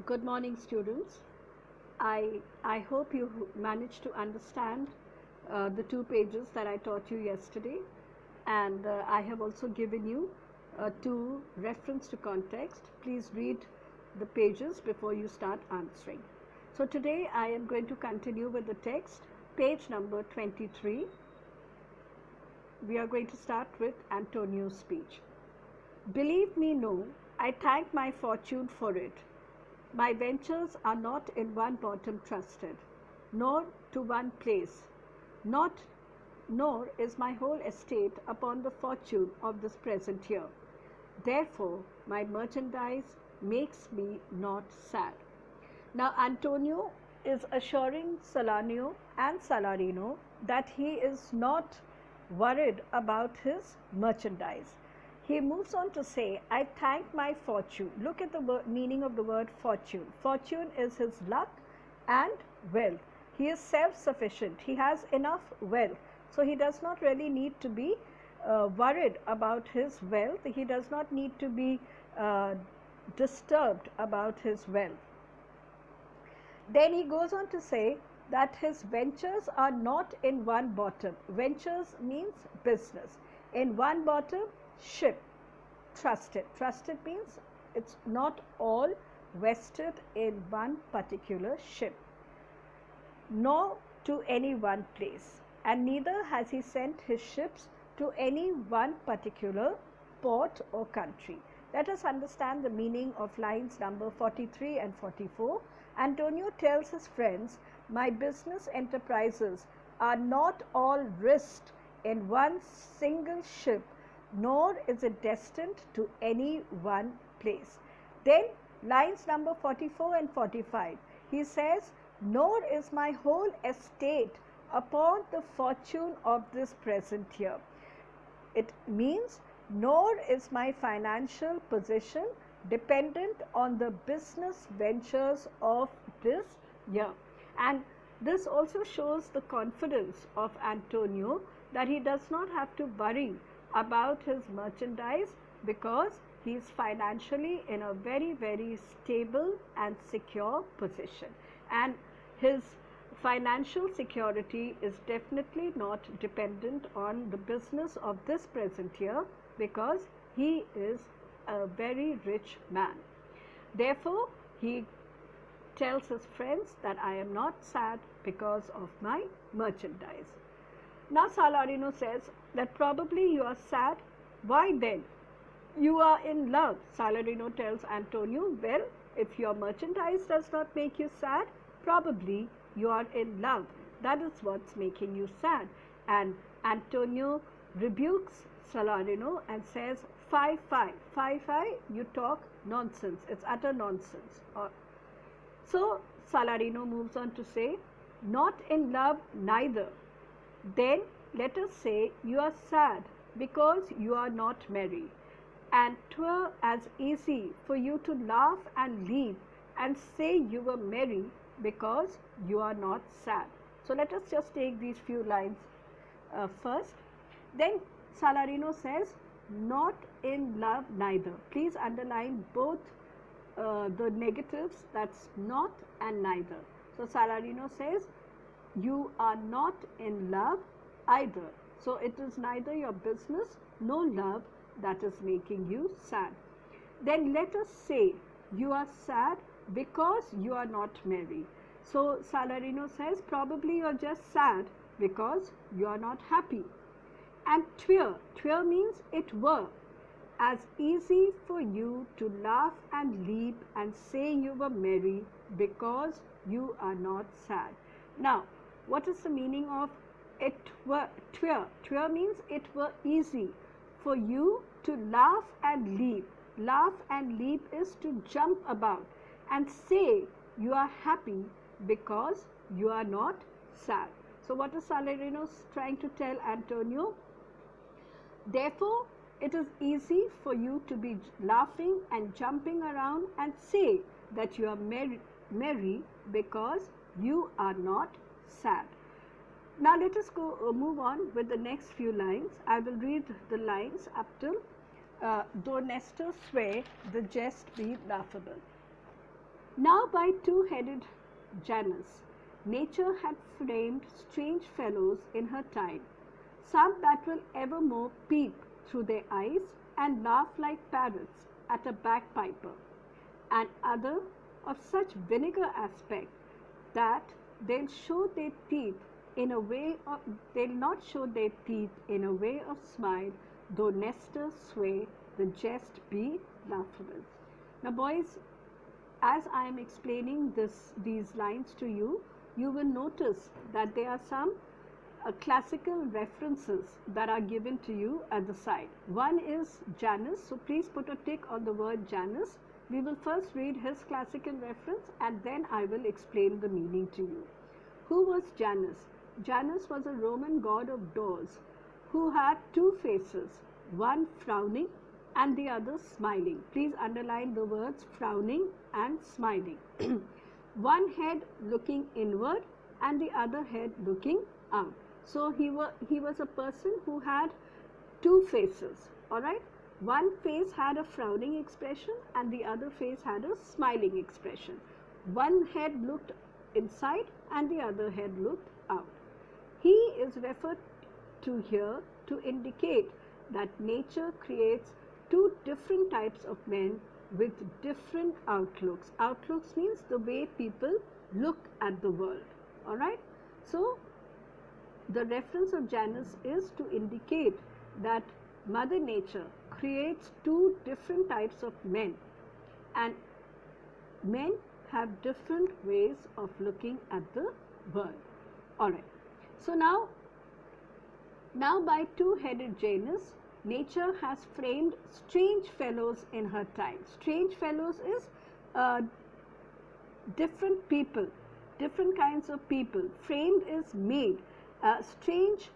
Good morning, students. I hope you managed to understand the 2 pages that I taught you yesterday, and I have also given you two reference to context. Please read the pages before you start answering. So today I am going to continue with the text, page number 23. We are going to start with Antonio's speech. Believe me, no, I thank my fortune for it. My ventures are not in one bottom trusted, nor to one place, nor is my whole estate upon the fortune of this present year. Therefore, my merchandise makes me not sad. Now, Antonio is assuring Salarino and Salarino that he is not worried about his merchandise. He moves on to say, I thank my fortune. Look at the meaning of the word fortune. Fortune is his luck and wealth. He is self-sufficient. He has enough wealth. So he does not really need to be worried about his wealth. He does not need to be disturbed about his wealth. Then he goes on to say that his ventures are not in one bottom. Ventures means business. In one bottom, ship, trusted. Trusted means it's not all vested in one particular ship, nor to any one place, and neither has he sent his ships to any one particular port or country. Let us understand the meaning of lines number 43 and 44. Antonio tells his friends, my business enterprises are not all risked in one single ship, nor is it destined to any one place. Then lines number 44 and 45, he says, nor is my whole estate upon the fortune of this present year. It means nor is my financial position dependent on the business ventures of this year. And this also shows the confidence of Antonio that he does not have to worry about his merchandise because he is financially in a very, very stable and secure position. And his financial security is definitely not dependent on the business of this present year because he is a very rich man. Therefore, he tells his friends that I am not sad because of my merchandise. Now Salarino says that probably you are sad. Why then? You are in love. Salarino tells Antonio, well, if your merchandise does not make you sad, probably you are in love. That is what's making you sad. And Antonio rebukes Salarino and says, Fie, you talk nonsense. It's utter nonsense. So Salarino moves on to say, not in love neither. Then let us say you are sad because you are not merry, and 'twere as easy for you to laugh and leave and say you were merry because you are not sad. So let us just take these few lines first. Then Salarino says, not in love neither. Please underline both the negatives, that's not and neither. So Salarino says, you are not in love either. So it is neither your business nor love that is making you sad. Then let us say you are sad because you are not merry. So Salarino says probably you are just sad because you are not happy. And 'twere means it were as easy for you to laugh and leap and say you were merry because you are not sad. Now, what is the meaning of it were 'twere? 'Twere means it were easy for you to laugh and leap. Laugh and leap is to jump about and say you are happy because you are not sad. So what is Salarino trying to tell Antonio? Therefore, it is easy for you to be laughing and jumping around and say that you are merry because you are not sad. Now let us move on with the next few lines. I will read the lines up till though Nestor swear the jest be laughable. Now by two-headed Janus, nature had framed strange fellows in her time, some that will evermore peep through their eyes and laugh like parrots at a bagpiper, and other of such vinegar aspect that they'll show their teeth in a way of, they'll not show their teeth in a way of smile, though nesters sway, the jest be laughable. Now boys, as I am explaining these lines to you, you will notice that there are some classical references that are given to you at the side. One is Janus, so please put a tick on the word Janus. We will first read his classical reference and then I will explain the meaning to you. Who was Janus? Janus was a Roman god of doors who had two faces, one frowning and the other smiling. Please underline the words frowning and smiling. One head looking inward and the other head looking out. So he was a person who had two faces, all right? One face had a frowning expression and the other face had a smiling expression. One head looked inside and the other head looked out. He is referred to here to indicate that nature creates two different types of men with different outlooks. Outlooks means the way people look at the world, all right? So the reference of Janus is to indicate that Mother Nature creates two different types of men, and men have different ways of looking at the world. All right. So now by two-headed Janus, nature has framed strange fellows in her time. Strange fellows is different people, different kinds of people. Framed is made. Strange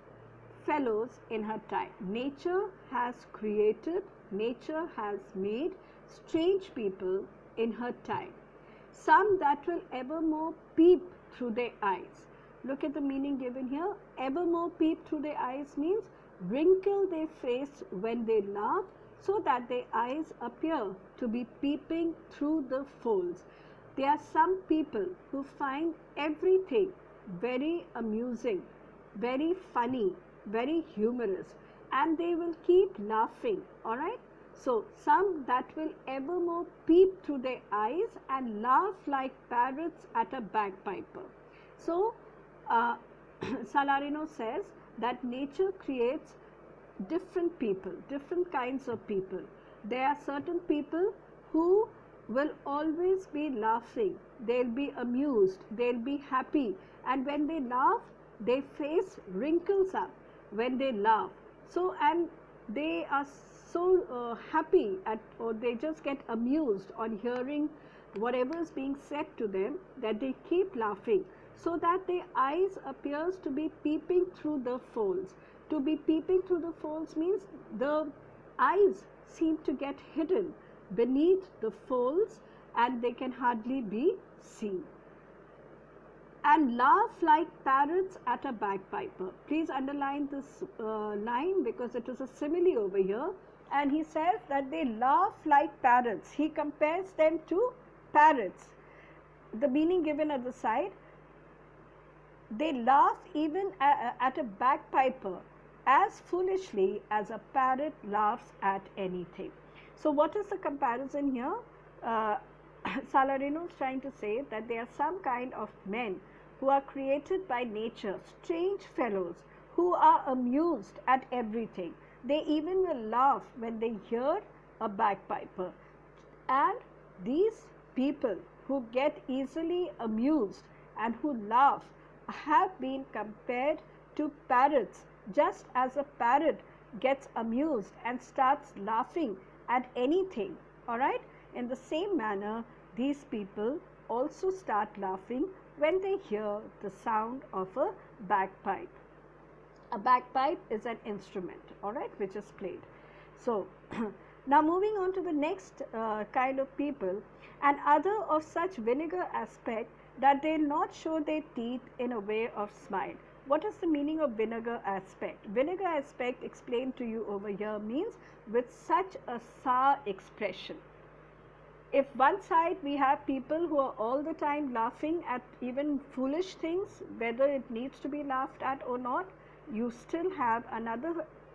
fellows in her time. Nature has created, nature has made strange people in her time. Some that will evermore peep through their eyes. Look at the meaning given here. Evermore peep through their eyes means wrinkle their face when they laugh so that their eyes appear to be peeping through the folds. There are some people who find everything very amusing, very funny, very humorous, and they will keep laughing, all right? So, some that will evermore peep through their eyes and laugh like parrots at a bagpiper. So, Salarino says that nature creates different people, different kinds of people. There are certain people who will always be laughing, they'll be amused, they'll be happy, and when they laugh, their face wrinkles up when they laugh. So, and they are so happy or they just get amused on hearing whatever is being said to them that they keep laughing, so that their eyes appears to be peeping through the folds. To be peeping through the folds means the eyes seem to get hidden beneath the folds and they can hardly be seen. And laugh like parrots at a bagpiper. Please underline this line because it is a simile over here. And he says that they laugh like parrots. He compares them to parrots. The meaning given at the side, they laugh even at a bagpiper as foolishly as a parrot laughs at anything. So what is the comparison here? Salarino is trying to say that there are some kind of men who are created by nature, strange fellows who are amused at everything. They even will laugh when they hear a bagpiper. And these people who get easily amused and who laugh have been compared to parrots, just as a parrot gets amused and starts laughing at anything, all right? In the same manner, these people also start laughing when they hear the sound of a bagpipe. A bagpipe is an instrument, all right, which is played. So, now moving on to the next kind of people, and other of such vinegar aspect that they will not show their teeth in a way of smile. What is the meaning of vinegar aspect? Vinegar aspect, explained to you over here, means with such a sour expression. if one side we have people who are all the time laughing at even foolish things, whether it needs to be laughed at or not, you still have another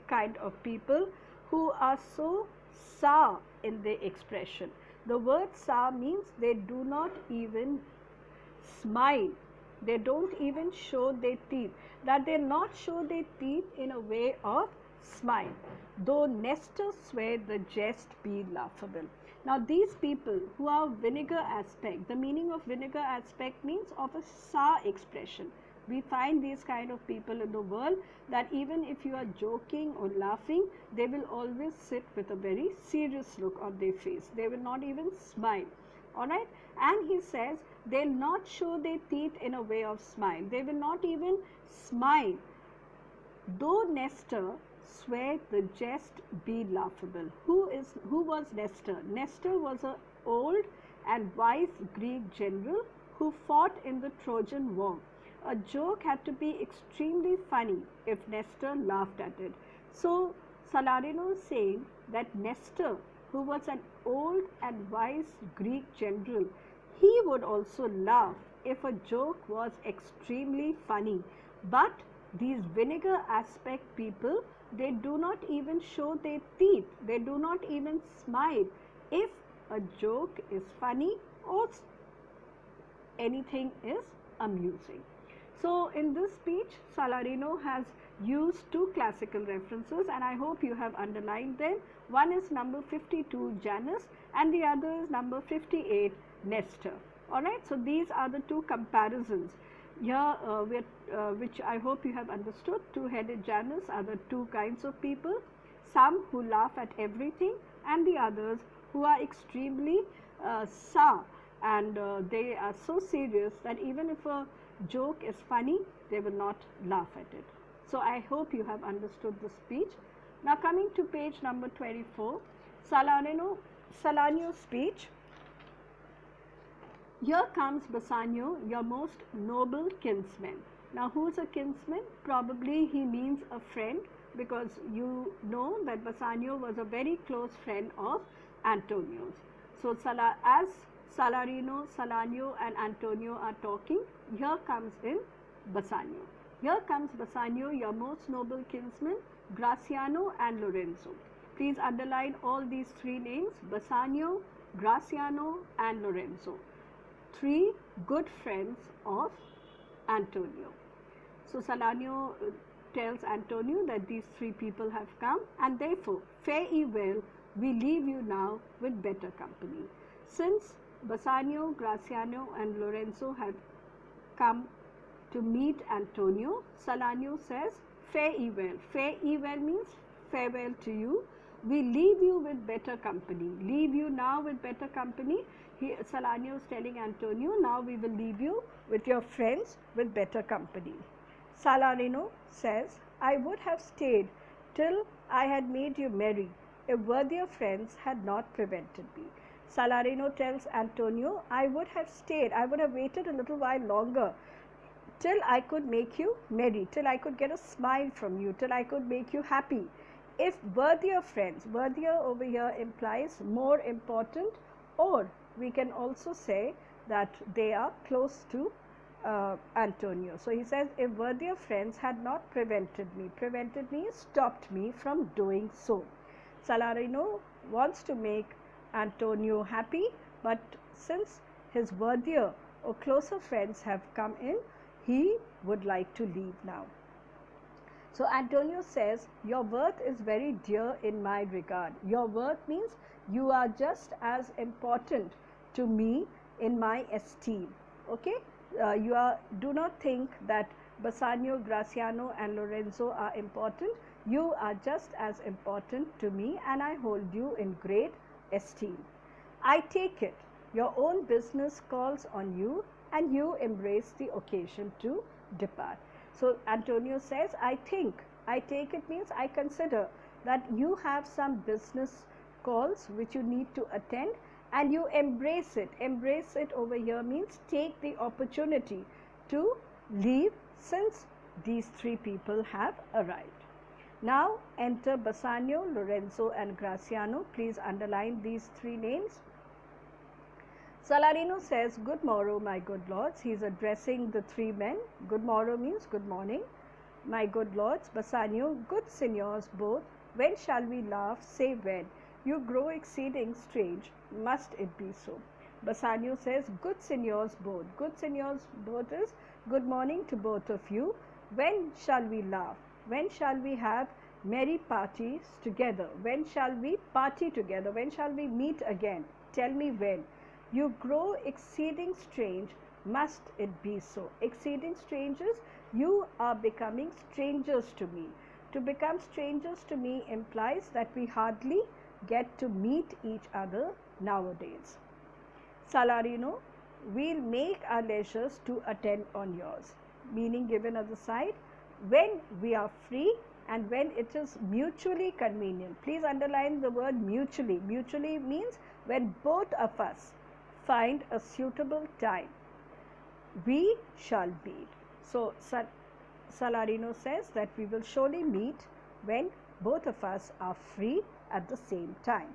kind of people who are so sour in their expression. The word sour means they do not even smile. They don't even show their teeth. That they not show their teeth in a way of smile. Though Nestor swear the jest be laughable. Now these people who are vinegar aspect, the meaning of vinegar aspect means of a sour expression. We find these kind of people in the world that even if you are joking or laughing, they will always sit with a very serious look on their face. They will not even smile. Alright, and he says they'll not show their teeth in a way of smile. They will not even smile. Though Nestor swear the jest be laughable. Who was Nestor? Nestor was an old and wise Greek general who fought in the Trojan War. A joke had to be extremely funny if Nestor laughed at it. So Salarino is saying that Nestor, who was an old and wise Greek general, he would also laugh if a joke was extremely funny. But these vinegar aspect people, they do not even show their teeth, they do not even smile if a joke is funny or anything is amusing. So in this speech, Salarino has used two classical references, and I hope you have underlined them. One is number 52, Janus, and the other is number 58, Nestor. Alright, so these are the two comparisons. Here, which I hope you have understood, two-headed Janus are the two kinds of people, some who laugh at everything and the others who are extremely sour, and they are so serious that even if a joke is funny, they will not laugh at it. So I hope you have understood the speech. Now coming to page number 24, Salanio's speech. Here comes Bassanio, your most noble kinsman. Now who is a kinsman? Probably he means a friend, because you know that Bassanio was a very close friend of Antonio's. So as Salarino, Salanio and Antonio are talking, here comes in Bassanio. Here comes Bassanio, your most noble kinsman, Graciano and Lorenzo. Please underline all these three names, Bassanio, Graciano and Lorenzo. Three good friends of Antonio. So Salanio tells Antonio that these three people have come, and therefore fare ye well, we leave you now with better company. Since Bassanio, Graciano and Lorenzo have come to meet Antonio, Salanio says fare ye well. Fare ye well means farewell to you. We leave you with better company. Leave you now with better company. Salanio is telling Antonio, now we will leave you with your friends with better company. Salarino says, I would have stayed till I had made you merry if worthier friends had not prevented me. Salarino tells Antonio, I would have stayed, I would have waited a little while longer till I could make you merry, till I could get a smile from you, till I could make you happy. If worthier friends, worthier over here implies more important, or we can also say that they are close to Antonio. So he says, if worthier friends had not prevented me, stopped me from doing so. Salarino wants to make Antonio happy, but since his worthier or closer friends have come in, he would like to leave now. So Antonio says, your worth is very dear in my regard. Your worth means you are just as important to me in my esteem. Okay? Do not think that Bassanio, Graciano and Lorenzo are important. You are just as important to me, and I hold you in great esteem. I take it your own business calls on you, and you embrace the occasion to depart. So Antonio says, I take it means I consider that you have some business calls which you need to attend, and you embrace it. Embrace it over here means take the opportunity to leave, since these three people have arrived. Now enter Bassanio, Lorenzo and Graciano. Please underline these three names. Salarino says, "Good morrow, my good lords." He is addressing the three men. Good morrow means good morning. "My good lords." Bassanio, "Good signors both, when shall we laugh? Say when. You grow exceeding strange. Must it be so?" Bassanio says, "Good signors both." Good signors both is good morning to both of you. When shall we laugh? When shall we have merry parties together? When shall we party together? When shall we meet again? Tell me when. You grow exceeding strange. Must it be so? Exceeding strangers, you are becoming strangers to me. To become strangers to me implies that we hardly get to meet each other nowadays. Salarino, "We'll make our leisures to attend on yours." Meaning given at the side, when we are free and when it is mutually convenient. Please underline the word mutually. Mutually means when both of us find a suitable time, we shall meet. So Salarino says that we will surely meet when both of us are free at the same time.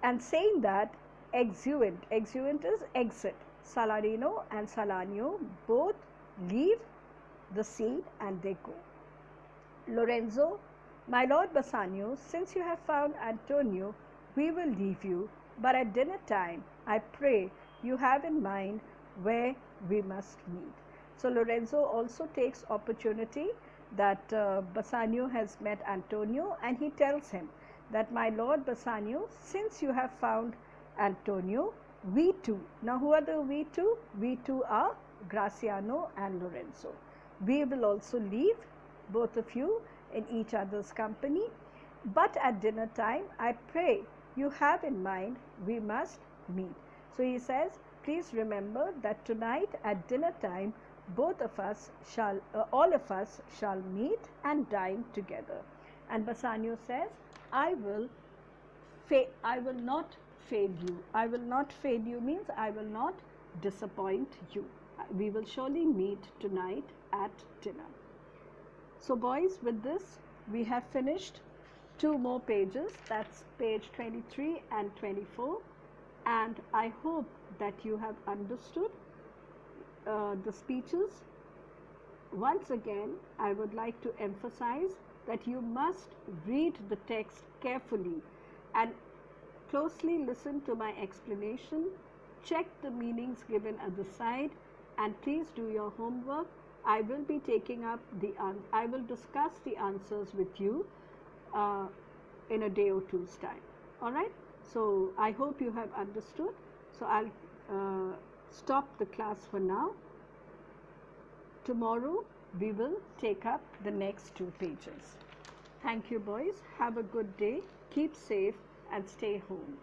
And saying that, exeunt. Exeunt is exit. Salarino and Salanio both leave the scene and they go. Lorenzo, "My lord Bassanio, since you have found Antonio, we will leave you, but at dinner time, I pray you have in mind where we must meet." So Lorenzo also takes opportunity that Bassanio has met Antonio, and he tells him that, "My lord Bassanio, since you have found Antonio, we two." Now who are the we two? We two are Graciano and Lorenzo. "We will also leave, both of you, in each other's company, but at dinner time, I pray you have in mind we must meet." So he says, "Please remember that tonight at dinner time, both of us shall, all of us shall meet and dine together." And Bassanio says, I will not fail you." I will not fail you means I will not disappoint you. We will surely meet tonight at dinner. So boys, with this, we have finished 2 more pages. That's page 23 and 24. And I hope that you have understood the speeches. Once again, I would like to emphasize that you must read the text carefully and closely listen to my explanation. Check the meanings given at the side, and please do your homework. I will be taking up I will discuss the answers with you in a day or two's time. All right. So I hope you have understood. So I'll stop the class for now. Tomorrow we will take up the next 2 pages. Thank you, boys. Have a good day. Keep safe and stay home.